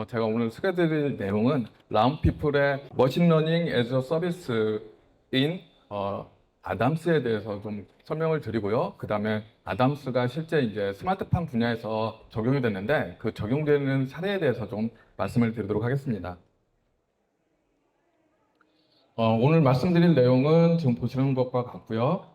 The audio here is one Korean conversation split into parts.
제가 오늘 소개해드릴 내용은 라운피플의 머신러닝 애저 서비스인 아담스에 대해서 좀 설명을 드리고요. 그 다음에 아담스가 실제 이제 스마트팜 분야에서 적용이 됐는데 그 적용되는 사례에 대해서 좀 말씀을 드리도록 하겠습니다. 오늘 말씀드릴 내용은 지금 보시는 것과 같고요.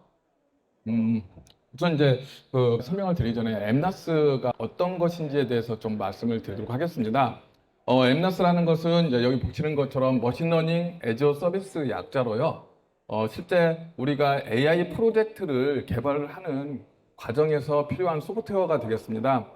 우선 이제 그 설명을 드리기 전에 엠나스가 어떤 것인지에 대해서 좀 말씀을 드리도록 하겠습니다. 엠나스라는 것은 이제 여기 보시는 것처럼 머신러닝 애저 서비스 약자로요. 실제 우리가 AI 프로젝트를 개발을 하는 과정에서 필요한 소프트웨어가 되겠습니다.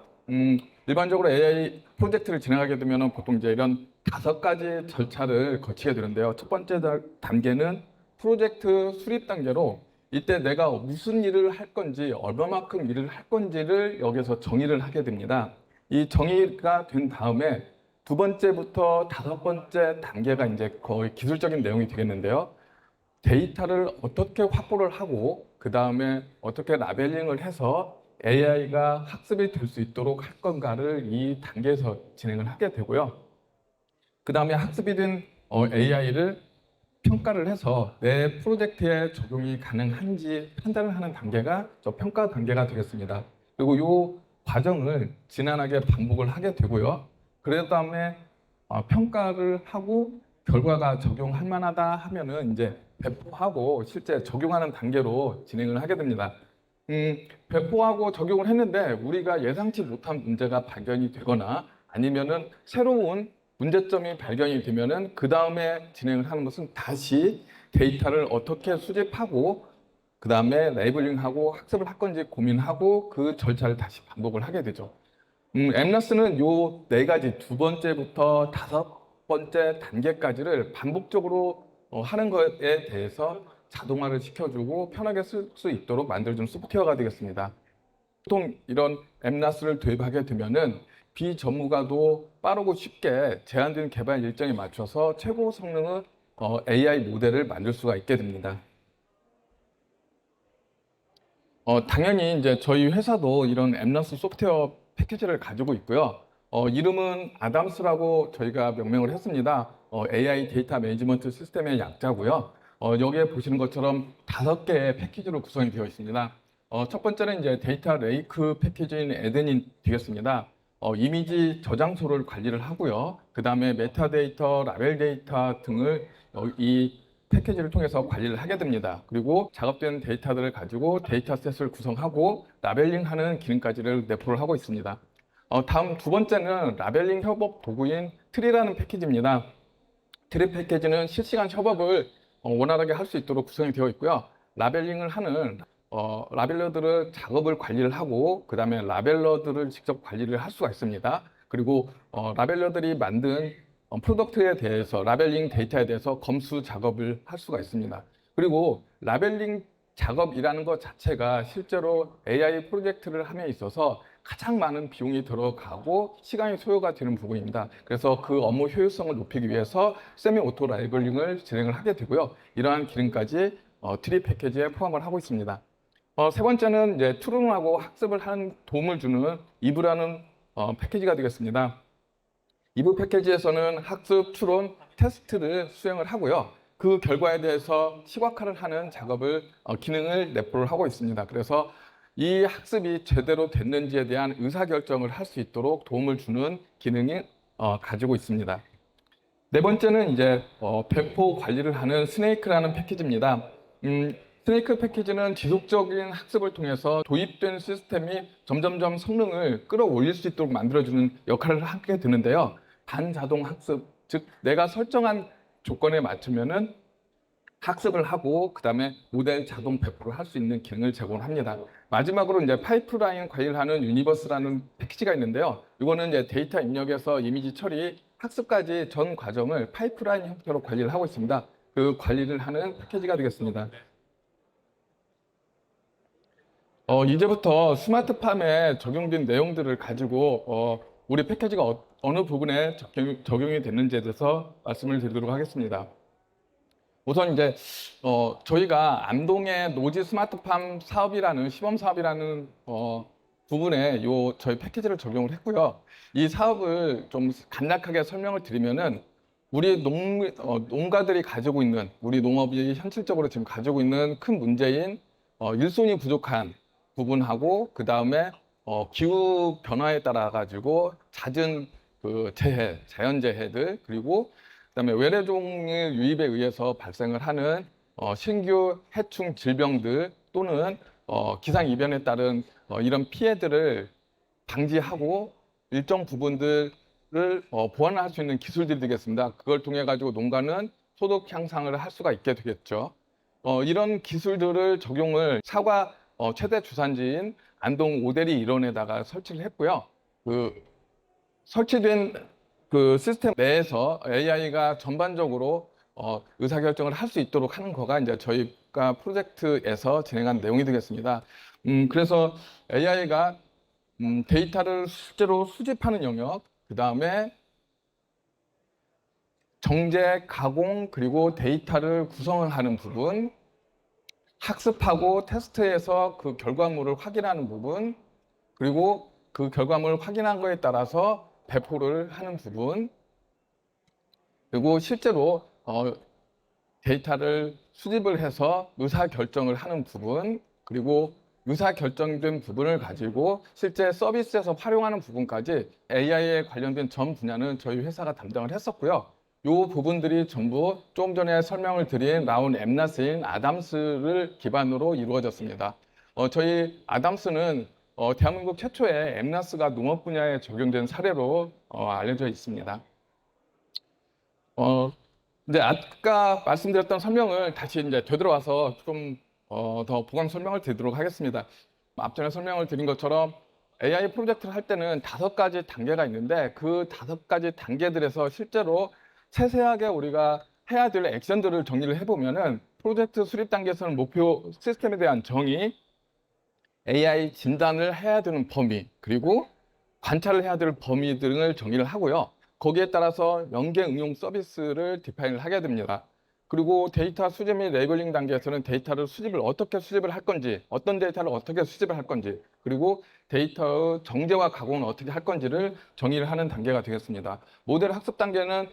일반적으로 AI 프로젝트를 진행하게 되면 보통 이제 이런 5가지 절차를 거치게 되는데요. 첫 번째 단계는 프로젝트 수립 단계로 이때 내가 무슨 일을 할 건지, 얼마만큼 일을 할 건지를 여기서 정의를 하게 됩니다. 이 정의가 된 다음에 2번째부터 5번째 단계가 이제 거의 기술적인 내용이 되겠는데요. 데이터를 어떻게 확보를 하고, 그 다음에 어떻게 라벨링을 해서 AI가 학습이 될 수 있도록 할 건가를 이 단계에서 진행을 하게 되고요. 그 다음에 학습이 된 AI를 평가를 해서 내 프로젝트에 적용이 가능한지 판단을 하는 단계가 저 평가 단계가 되겠습니다. 그리고 이 과정을 지난하게 반복을 하게 되고요. 그런 다음에 평가를 하고 결과가 적용할 만하다 하면은 이제 배포하고 실제 적용하는 단계로 진행을 하게 됩니다. 배포하고 적용을 했는데 우리가 예상치 못한 문제가 발견이 되거나 아니면은 새로운 문제점이 발견이 되면은 그 다음에 진행을 하는 것은 다시 데이터를 어떻게 수집하고 그 다음에 레이블링하고 학습을 할 건지 고민하고 그 절차를 다시 반복을 하게 되죠. 엠나스는 요 4가지 2번째부터 5번째 단계까지를 반복적으로 하는 것에 대해서 자동화를 시켜주고 편하게 쓸 수 있도록 만들어준 소프트웨어가 되겠습니다. 보통 이런 엠나스를 도입하게 되면은 비전문가도 빠르고 쉽게 제한된 개발 일정에 맞춰서 최고 성능의 AI 모델을 만들 수가 있게 됩니다. 당연히 이제 저희 회사도 이런 엠나스 소프트웨어 패키지를 가지고 있고요. 이름은 아담스라고 저희가 명명을 했습니다. AI 데이터 매니지먼트 시스템의 약자고요. 여기에 보시는 것처럼 5개의 패키지로 구성이 되어 있습니다. 첫 번째는 이제 데이터 레이크 패키지인 에덴이 되겠습니다. 이미지 저장소를 관리를 하고요. 그 다음에 메타데이터, 라벨 데이터 등을 이 패키지를 통해서 관리를 하게 됩니다. 그리고 작업된 데이터들을 가지고 데이터셋을 구성하고 라벨링하는 기능까지를 내포를 하고 있습니다. 다음 2번째는 라벨링 협업 도구인 트리라는 패키지입니다. 트리 패키지는 실시간 협업을 원활하게 할 수 있도록 구성이 되어 있고요. 라벨링을 하는 라벨러들을 작업을 관리를 하고 그 다음에 라벨러들을 직접 관리를 할 수가 있습니다. 그리고 라벨러들이 만든 프로덕트에 대해서 라벨링 데이터에 대해서 검수 작업을 할 수가 있습니다. 그리고 라벨링 작업이라는 것 자체가 실제로 AI 프로젝트를 함에 있어서 가장 많은 비용이 들어가고 시간이 소요가 되는 부분입니다. 그래서 그 업무 효율성을 높이기 위해서 세미 오토 라벨링을 진행을 하게 되고요. 이러한 기능까지 트리 패키지에 포함을 하고 있습니다. 3번째는 이제 투론하고 학습을 하는 도움을 주는 이브라는 패키지가 되겠습니다. 이브 패키지에서는 학습, 추론, 테스트를 수행을 하고요. 그 결과에 대해서 시각화를 하는 작업을 기능을 내포를 하고 있습니다. 그래서 이 학습이 제대로 됐는지에 대한 의사결정을 할 수 있도록 도움을 주는 기능이 가지고 있습니다. 4번째는 이제 배포 관리를 하는 스네이크라는 패키지입니다. 스네이크 패키지는 지속적인 학습을 통해서 도입된 시스템이 점점점 성능을 끌어올릴 수 있도록 만들어주는 역할을 하게 되는데요. 반자동 학습, 즉 내가 설정한 조건에 맞추면은 학습을 하고 그 다음에 모델 자동 배포를 할 수 있는 기능을 제공합니다. 마지막으로 이제 파이프라인 관리를 하는 유니버스라는 패키지가 있는데요. 이거는 이제 데이터 입력에서 이미지 처리, 학습까지 전 과정을 파이프라인 형태로 관리를 하고 있습니다. 그 관리를 하는 패키지가 되겠습니다. 이제부터 스마트팜에 적용된 내용들을 가지고 우리 패키지가 어느 부분에 적용이 됐는지에 대해서 말씀을 드리도록 하겠습니다. 우선 이제 저희가 안동의 노지 스마트팜 사업이라는 시범 사업이라는 부분에 저희 패키지를 적용을 했고요. 이 사업을 좀 간략하게 설명을 드리면은 우리 농가들이 가지고 있는, 우리 농업이 현실적으로 지금 가지고 있는 큰 문제인 일손이 부족한 부분하고, 그 다음에 기후 변화에 따라 가지고 잦은 그 자연재해들, 그리고 그다음에 외래종의 유입에 의해서 발생을 하는 신규 해충 질병들 또는 기상 이변에 따른 이런 피해들을 방지하고 일정 부분들을 보완할 수 있는 기술들이 되겠습니다. 그걸 통해 가지고 농가는 소득 향상을 할 수가 있게 되겠죠. 이런 기술들을 적용을 사과 최대 주산지인 안동 오대리 일원에다가 설치를 했고요. 그 설치된 그 시스템 내에서 AI가 전반적으로 의사결정을 할 수 있도록 하는 거가 이제 저희가 프로젝트에서 진행한 내용이 되겠습니다. 그래서 AI가 데이터를 실제로 수집하는 영역, 그 다음에 정제, 가공, 그리고 데이터를 구성을 하는 부분, 학습하고 테스트해서 그 결과물을 확인하는 부분, 그리고 그 결과물을 확인한 거에 따라서 배포를 하는 부분, 그리고 실제로 데이터를 수집을 해서 의사결정을 하는 부분, 그리고 의사결정된 부분을 가지고 실제 서비스에서 활용하는 부분까지 AI에 관련된 전 분야는 저희 회사가 담당을 했었고요. 이 부분들이 전부 좀 전에 설명을 드린 나온 엠나스인 아담스를 기반으로 이루어졌습니다. 저희 아담스는 대한민국 최초의 엠나스가 농업 분야에 적용된 사례로 알려져 있습니다. 근데 아까 말씀드렸던 설명을 다시 이제 되돌아와서 좀 더 보강 설명을 드리도록 하겠습니다. 앞전에 설명을 드린 것처럼 AI 프로젝트를 할 때는 5가지 단계가 있는데 그 5가지 단계들에서 실제로 세세하게 우리가 해야 될 액션들을 정리를 해보면은 프로젝트 수립 단계에서는 목표 시스템에 대한 정의, AI 진단을 해야 되는 범위, 그리고 관찰을 해야 될 범위 등을 정의를 하고요. 거기에 따라서 연계 응용 서비스를 디파인을 하게 됩니다. 그리고 데이터 수집 및 레이블링 단계에서는 데이터를 수집을 어떻게 수집을 할 건지, 어떤 데이터를 어떻게 수집을 할 건지, 그리고 데이터의 정제와 가공은 어떻게 할 건지를 정의를 하는 단계가 되겠습니다. 모델 학습 단계는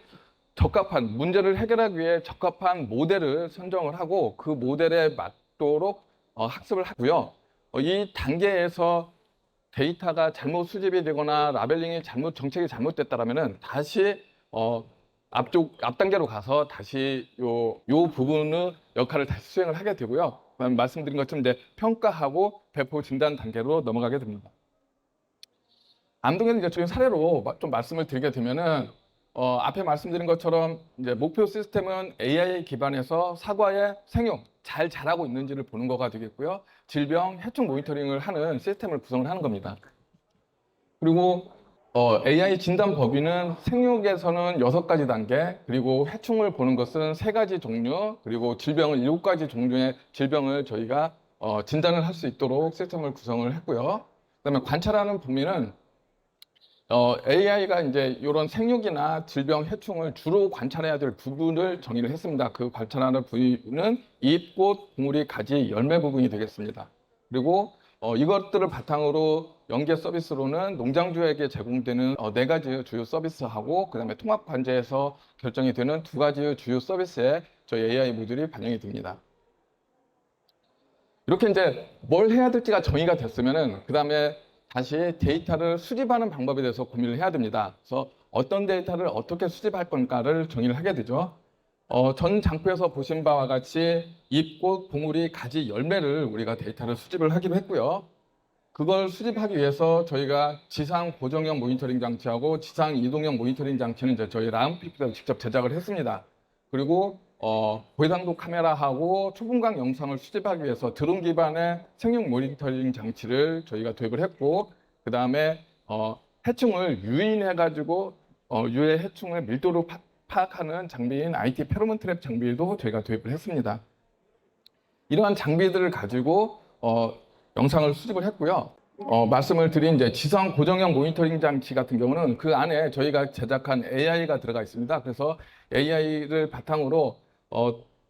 적합한 문제를 해결하기 위해 적합한 모델을 선정을 하고 그 모델에 맞도록 학습을 하고요. 이 단계에서 데이터가 잘못 수집이 되거나 라벨링이 정책이 잘못됐다라면은 다시 앞 단계로 가서 다시 요 부분의 역할을 다시 수행을 하게 되고요. 말씀드린 것처럼 이제 평가하고 배포 진단 단계로 넘어가게 됩니다. 안동에는 이제 저희 사례로 좀 말씀을 드리게 되면은 앞에 말씀드린 것처럼 이제 목표 시스템은 AI 기반에서 사과의 생육 잘 자라고 있는지를 보는 거가 되겠고요. 질병, 해충 모니터링을 하는 시스템을 구성을 하는 겁니다. 그리고 AI 진단 범위는 생육에서는 6가지 단계, 그리고 해충을 보는 것은 3가지 종류, 그리고 질병은 7가지 종류의 질병을 저희가 진단을 할 수 있도록 시스템을 구성을 했고요. 그다음에 관찰하는 범위는 AI가 이제 이런 생육이나 질병, 해충을 주로 관찰해야 될 부분을 정의를 했습니다. 그 관찰하는 부위는 잎, 꽃, 봉우리, 가지, 열매 부분이 되겠습니다. 그리고 이것들을 바탕으로 연계 서비스로는 농장주에게 제공되는 4가지의 주요 서비스하고 그다음에 통합 관제에서 결정이 되는 2가지의 주요 서비스에 저희 AI 모듈이 반영이 됩니다. 이렇게 이제 뭘 해야 될지가 정의가 됐으면은 그다음에 다시 데이터를 수집하는 방법에 대해서 고민을 해야 됩니다. 그래서 어떤 데이터를 어떻게 수집할 건가를 정의를 하게 되죠. 전 장표에서 보신 바와 같이 잎, 꽃, 봉우리, 가지, 열매를 우리가 데이터를 수집을 하기로 했고요. 그걸 수집하기 위해서 저희가 지상 고정형 모니터링 장치하고 지상 이동형 모니터링 장치는 이제 저희 라운피프에서 직접 제작을 했습니다. 그리고 고해상도 카메라하고 초분광 영상을 수집하기 위해서 드론 기반의 생육 모니터링 장치를 저희가 도입을 했고, 그 다음에 해충을 유인해가지고 유해 해충의 밀도를 파악하는 장비인 IT 페로몬 트랩 장비도 저희가 도입을 했습니다. 이러한 장비들을 가지고 영상을 수집을 했고요. 말씀을 드린 이제 지상 고정형 모니터링 장치 같은 경우는 그 안에 저희가 제작한 AI가 들어가 있습니다. 그래서 AI를 바탕으로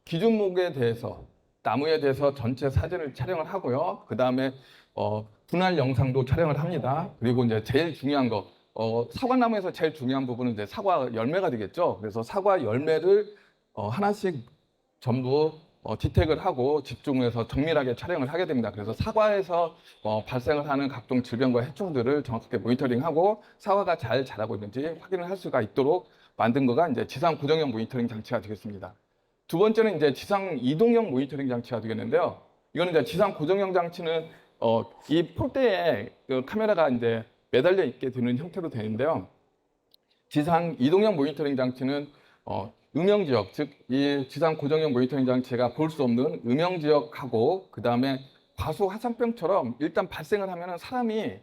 기준목에 대해서 나무에 대해서 전체 사진을 촬영을 하고요. 그 다음에 분할 영상도 촬영을 합니다. 그리고 이제 제일 중요한 거, 사과나무에서 제일 중요한 부분은 이제 사과 열매가 되겠죠. 그래서 사과 열매를 하나씩 전부 디텍을 하고 집중해서 정밀하게 촬영을 하게 됩니다. 그래서 사과에서 발생을 하는 각종 질병과 해충들을 정확하게 모니터링하고 사과가 잘 자라고 있는지 확인을 할 수가 있도록 만든 거가 이제 지상 고정형 모니터링 장치가 되겠습니다. 두 번째는 이제 지상 이동형 모니터링 장치가 되겠는데요. 이거는 이제 지상 고정형 장치는 이 폴대에 그 카메라가 이제 매달려 있게 되는 형태로 되는데요. 지상 이동형 모니터링 장치는 음영 지역, 즉 이 지상 고정형 모니터링 장치가 볼 수 없는 음영 지역하고 그 다음에 과수 화상병처럼 일단 발생을 하면은 사람이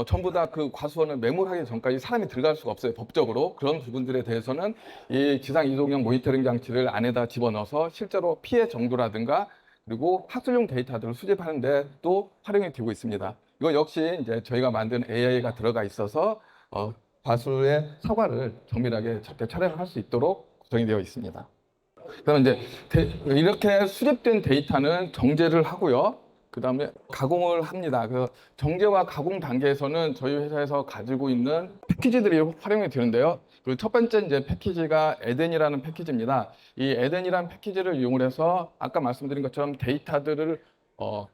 전부 다 그 과수원을 매몰하기 전까지 사람이 들어갈 수가 없어요, 법적으로. 그런 부분들에 대해서는 이 지상 이동형 모니터링 장치를 안에다 집어넣어서 실제로 피해 정도라든가 그리고 학술용 데이터들을 수집하는데 또 활용이 되고 있습니다. 이거 역시 이제 저희가 만든 AI가 들어가 있어서 과수의 사과를 정밀하게 적게 촬영을 할 수 있도록 구성이 되어 있습니다. 그다음 이제 이렇게 수집된 데이터는 정제를 하고요. 그 다음에 가공을 합니다. 그 정제와 가공 단계에서는 저희 회사에서 가지고 있는 패키지들이 활용이 되는데요. 그 첫 번째 이제 패키지가 에덴이라는 패키지입니다. 이 에덴이라는 패키지를 이용을 해서 아까 말씀드린 것처럼 데이터들을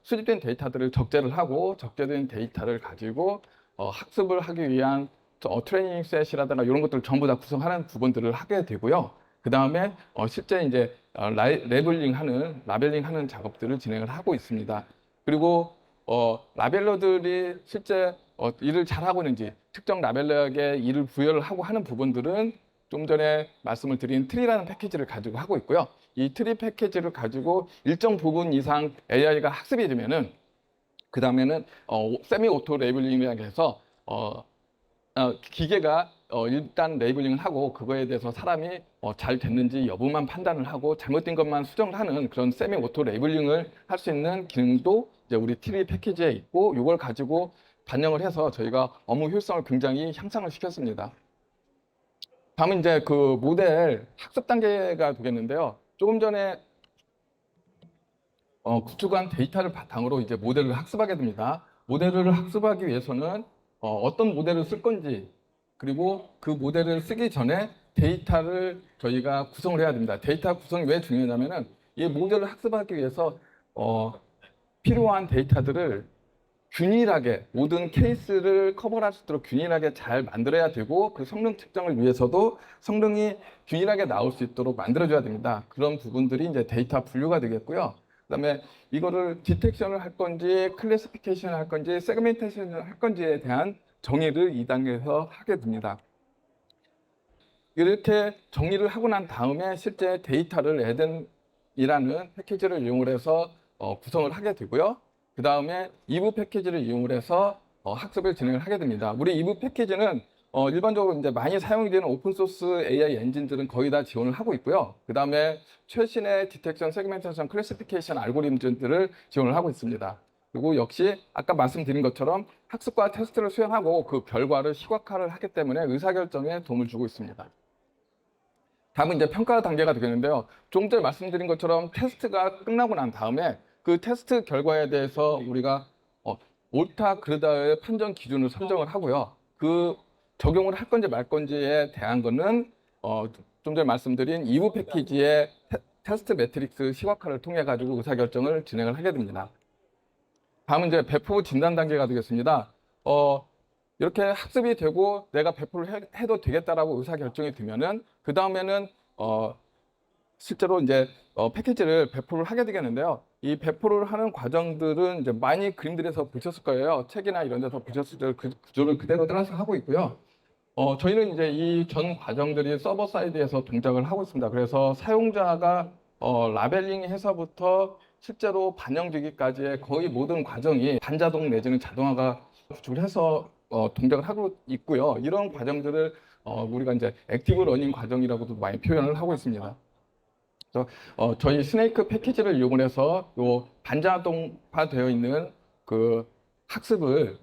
수집된 데이터들을 적재를 하고 적재된 데이터를 가지고 학습을 하기 위한 트레이닝 셋이라든가 이런 것들을 전부 다 구성하는 부분들을 하게 되고요. 그 다음에 실제 이제 라벨링하는 작업들을 진행을 하고 있습니다. 그리고 라벨러들이 실제 일을 잘하고 있는지 특정 라벨러에게 일을 부여를 하고 하는 부분들은 좀 전에 말씀을 드린 트리라는 패키지를 가지고 하고 있고요. 이 트리 패키지를 가지고 일정 부분 이상 AI가 학습이 되면은 그 다음에는 세미 오토 레이블링이라고 해서 기계가 일단 레이블링을 하고 그거에 대해서 사람이 잘 됐는지 여부만 판단을 하고 잘못된 것만 수정을 하는 그런 세미 오토 레이블링을 할 수 있는 기능도 이제 우리 트리 패키지에 있고 이걸 가지고 반영을 해서 저희가 업무 효율성을 굉장히 향상을 시켰습니다. 다음은 이제 그 모델 학습 단계가 되겠는데요. 조금 전에 구축한 데이터를 바탕으로 이제 모델을 학습하게 됩니다. 모델을 학습하기 위해서는 어떤 모델을 쓸 건지 그리고 그 모델을 쓰기 전에 데이터를 저희가 구성을 해야 됩니다. 데이터 구성이 왜 중요하냐면은 이 모델을 학습하기 위해서 필요한 데이터들을 균일하게 모든 케이스를 커버할 수 있도록 균일하게 잘 만들어야 되고 그 성능 측정을 위해서도 성능이 균일하게 나올 수 있도록 만들어줘야 됩니다. 그런 부분들이 이제 데이터 분류가 되겠고요. 그다음에 이거를 디텍션을 할 건지 클래시피케이션을 할 건지 세그멘테이션을 할 건지에 대한 정의를 2단계에서 하게 됩니다. 이렇게 정리를 하고 난 다음에 실제 데이터를 에덴이라는 패키지를 이용을 해서 구성을 하게 되고요. 그 다음에 2부 패키지를 이용을 해서 학습을 진행을 하게 됩니다. 우리 2부 패키지는 일반적으로 이제 많이 사용이 되는 오픈소스 AI 엔진들은 거의 다 지원을 하고 있고요. 그 다음에 최신의 디텍션, 세그멘테이션, 클래시피케이션 알고리즘들을 지원을 하고 있습니다. 그리고 역시 아까 말씀드린 것처럼 학습과 테스트를 수행하고 그 결과를 시각화를 하기 때문에 의사결정에 도움을 주고 있습니다. 다음은 이제 평가 단계가 되겠는데요. 조금 전에 말씀드린 것처럼 테스트가 끝나고 난 다음에 그 테스트 결과에 대해서 우리가 옳다 그르다의 판정 기준을 선정을 하고요. 그 적용을 할 건지 말 건지에 대한 거는 좀 전에 말씀드린 2부 패키지의 테스트 매트릭스 시각화를 통해 가지고 의사결정을 진행을 하게 됩니다. 다음은 이제 배포 진단 단계가 되겠습니다. 이렇게 학습이 되고 내가 배포를 해도 되겠다라고 의사결정이 되면은 그 다음에는 실제로 이제 패키지를 배포를 하게 되겠는데요. 이 배포를 하는 과정들은 이제 많이 그림들에서 보셨을 거예요. 책이나 이런 데서 보셨을 때 그 구조를 그대로 따라서 하고 있고요. 저희는 이제 이 전 과정들이 서버 사이드에서 동작을 하고 있습니다. 그래서 사용자가 라벨링해서부터 실제로 반영되기까지의 거의 모든 과정이 반자동 내지는 자동화가 구축을 해서 동작을 하고 있고요. 이런 과정들을 우리가 이제 액티브 러닝 과정이라고도 많이 표현을 하고 있습니다. 그래서 저희 스네이크 패키지를 이용을 해서 요 반자동화되어 있는 그 학습을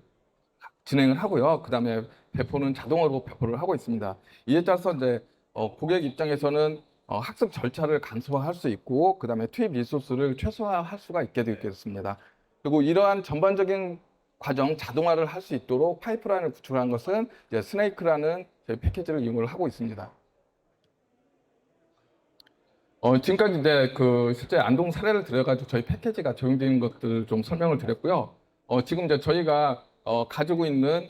진행을 하고요. 그 다음에 배포는 자동으로 배포를 하고 있습니다. 이에 따라서 이제 고객 입장에서는 학습 절차를 간소화할 수 있고 그 다음에 투입 리소스를 최소화할 수가 있게 되겠습니다. 그리고 이러한 전반적인 과정 자동화를 할 수 있도록 파이프라인을 구축한 것은 이제 스네이크라는 저희 패키지를 이용을 하고 있습니다. 지금까지 이제 그 실제 안동 사례를 들여가지고 저희 패키지가 적용되는 것들을 좀 설명을 드렸고요. 지금 이제 저희가 가지고 있는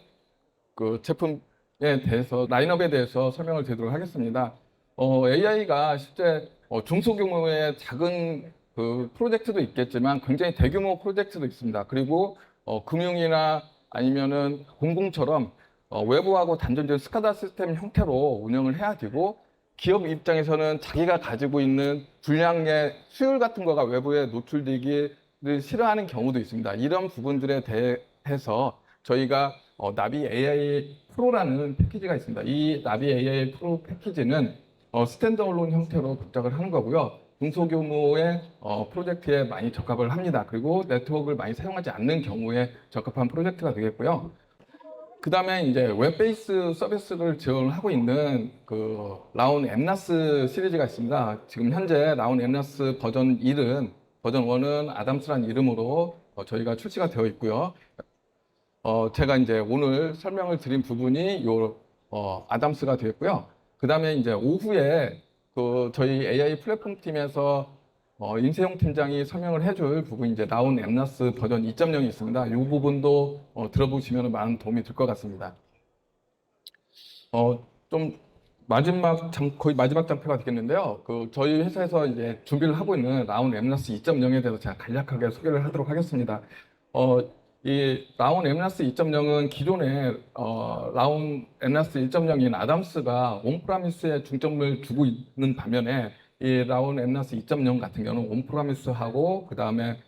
그 제품에 대해서 라인업에 대해서 설명을 드리도록 하겠습니다. AI가 실제 중소규모의 작은 그 프로젝트도 있겠지만 굉장히 대규모 프로젝트도 있습니다. 그리고 금융이나 아니면은 공공처럼 외부하고 단절된 스카다 시스템 형태로 운영을 해야 되고 기업 입장에서는 자기가 가지고 있는 불량의 수율 같은 거가 외부에 노출되기를 싫어하는 경우도 있습니다. 이런 부분들에 대해서 저희가 나비 AI 프로라는 패키지가 있습니다. 이 나비 AI 프로 패키지는 스탠드얼론 형태로 부착을 하는 거고요. 중소규모의 프로젝트에 많이 적합을 합니다. 그리고 네트워크를 많이 사용하지 않는 경우에 적합한 프로젝트가 되겠고요. 그 다음에 이제 웹 베이스 서비스를 지원을 하고 있는 그 라운 엠나스 시리즈가 있습니다. 지금 현재 라운 엠나스 버전 1은 버전 1은 아담스란 이름으로 저희가 출시가 되어 있고요. 제가 이제 오늘 설명을 드린 부분이 요 아담스가 되었고요. 그 다음에 이제 오후에 그 저희 AI 플랫폼 팀에서 임세용 팀장이 설명을 해줄 부분이 이제 나온 엠나스 버전 2.0이 있습니다. 이 부분도 들어보시면 많은 도움이 될 것 같습니다. 좀 거의 마지막 장표가 되겠는데요. 그 저희 회사에서 이제 준비를 하고 있는 라운 엠나스 2.0에 대해서 제가 간략하게 소개를 하도록 하겠습니다. 이 라운 엠나스 2.0은 기존의 라운 엠나스 1.0인 아담스가 온프라미스에 중점을 두고 있는 반면에 이 라운 엠나스 2.0 같은 경우는 온프라미스하고 그 다음에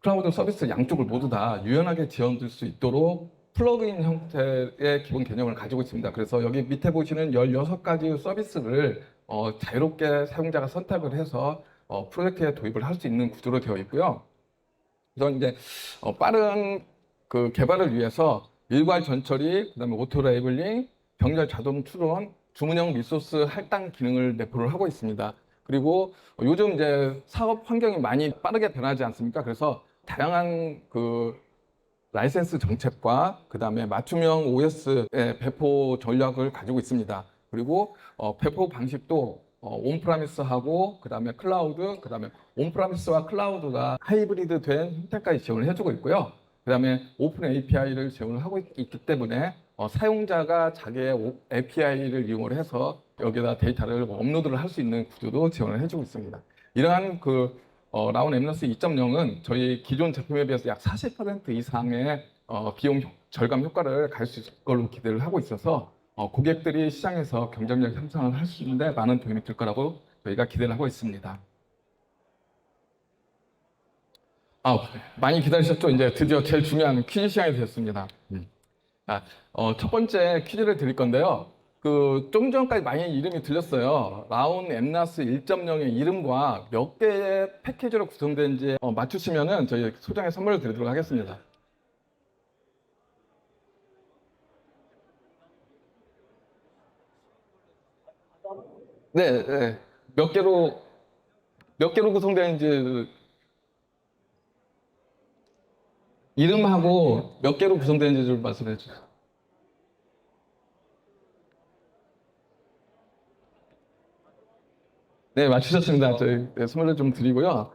클라우드 서비스 양쪽을 모두 다 유연하게 지원될 수 있도록 플러그인 형태의 기본 개념을 가지고 있습니다. 그래서 여기 밑에 보시는 16가지 서비스를 자유롭게 사용자가 선택을 해서 프로젝트에 도입을 할 수 있는 구조로 되어 있고요. 그래서 이제 빠른 그 개발을 위해서 일괄 전처리, 그다음에 오토 레이블링, 병렬 자동 추론, 주문형 리소스 할당 기능을 내포를 하고 있습니다. 그리고 요즘 이제 사업 환경이 많이 빠르게 변하지 않습니까? 그래서 다양한 그 라이센스 정책과 그다음에 맞춤형 OS의 배포 전략을 가지고 있습니다. 그리고 배포 방식도 온프라미스하고 그다음에 클라우드, 그다음에 온프라미스와 클라우드가 하이브리드 된 형태까지 지원을 해주고 있고요. 그다음에 오픈 API를 지원을 하고 있기 때문에 사용자가 자기의 API를 이용을 해서 여기다 데이터를 업로드를 할 수 있는 구조도 지원을 해주고 있습니다. 이러한 그 라운 엠너스 2.0은 저희 기존 제품에 비해서 약 40% 이상의 비용 절감 효과를 가질 수 있을 걸로 기대를 하고 있어서 고객들이 시장에서 경쟁력 향상을 할 수 있는데 많은 도움이 될 거라고 저희가 기대를 하고 있습니다. 많이 기다리셨죠? 이제 드디어 제일 중요한 퀴즈 시간이 되었습니다. 첫 번째 퀴즈를 드릴 건데요. 좀 전까지 많이 이름이 들렸어요. 라운 엠나스 1.0의 이름과 몇 개의 패키지로 구성되는지 맞추시면은 저희 소정의 선물을 드리도록 하겠습니다. 네, 네. 몇 개로 구성되는지 이름하고 몇 개로 구성되는지 좀 말씀해 주세요. 네, 맞추셨습니다. 저희 선물을 좀 드리고요.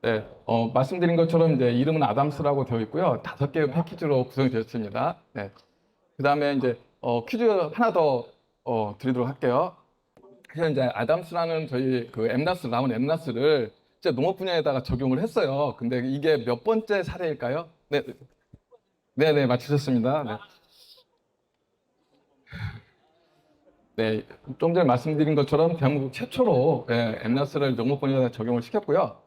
네, 말씀드린 것처럼 이제 이름은 아담스라고 되어 있고요. 5개의 패키지로 구성이 되었습니다. 네. 그 다음에 이제 퀴즈 하나 더 드리도록 할게요. 그래서 이제 아담스라는 저희 그 엠나스, 라운 엠나스를 이제 농업 분야에다가 적용을 했어요. 근데 이게 몇 번째 사례일까요? 네, 네, 네, 맞추셨습니다. 네. 네, 좀 전에 말씀드린 것처럼 대한민국 최초로 엠나스를 농업 분야에 적용을 시켰고요.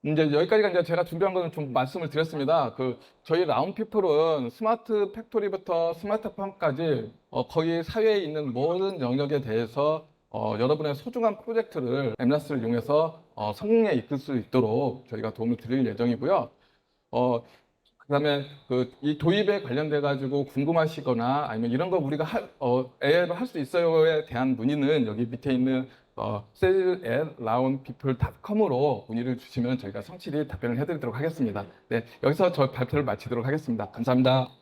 이제 여기까지가 이제 제가 준비한 거는 좀 말씀을 드렸습니다. 저희 라운피플은 스마트 팩토리부터 스마트팜까지 거의 사회에 있는 모든 영역에 대해서 여러분의 소중한 프로젝트를 엠나스를 이용해서 성공에 이끌 수 있도록 저희가 도움을 드릴 예정이고요. 그다음에 이 도입에 관련돼 가지고 궁금하시거나 아니면 이런 거 우리가 AI로 할 수 있어요에 대한 문의는 여기 밑에 있는 sales@roundpeople.com으로 문의를 주시면 저희가 성실히 답변을 해드리도록 하겠습니다. 네, 여기서 저 발표를 마치도록 하겠습니다. 감사합니다.